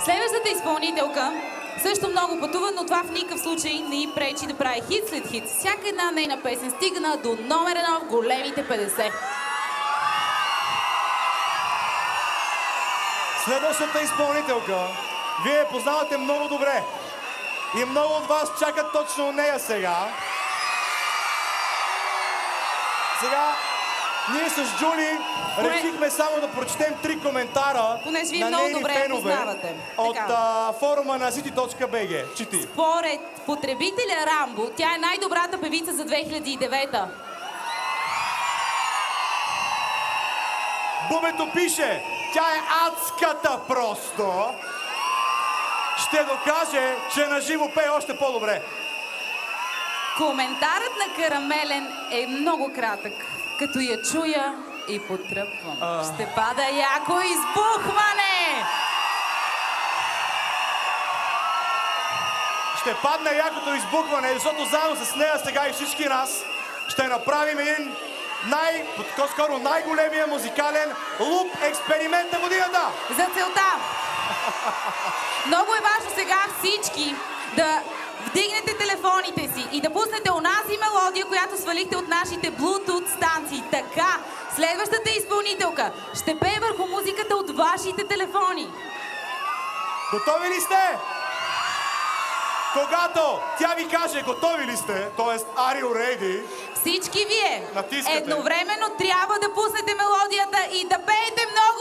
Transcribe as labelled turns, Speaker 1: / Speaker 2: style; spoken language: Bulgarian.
Speaker 1: Следващата изпълнителка също много пътува, но това в никакъв случай не й пречи да прави хит след хит. Всяка една нейна песен стигна до номер 1 в големите 50.
Speaker 2: Следващата изпълнителка, вие я познавате много добре. И много от вас чакат точно нея сега. Сега, ние с Джули решихме само да прочетем 3 коментара на нейни фенове от форума на city.bg. Чити.
Speaker 1: Според потребителя Рамбо, тя е най-добрата певица за 2009.
Speaker 2: Бубето пише, тя е адската просто. Ще докаже, че на живо пее още по-добре.
Speaker 1: Коментарът на Карамелен е много кратък. Като я чуя и потръпвам. Ще пада яко избухване!
Speaker 2: Ще падне якото избухване, защото заедно с нея сега и всички нас ще направим един по-скоро най-големия музикален луп експеримент на годината.
Speaker 1: За целта. Много е важно сега всички да вдигнете телефоните си и да пуснете онази мелодия, която свалихте от нашите Bluetooth станции. Така, следващата изпълнителка ще пее върху музиката от вашите телефони.
Speaker 2: Готови ли сте? Когато тя ви каже готови ли сте, т.е. are you ready?
Speaker 1: Всички вие
Speaker 2: натискате.
Speaker 1: Едновременно трябва да пуснете мелодията и да пеете много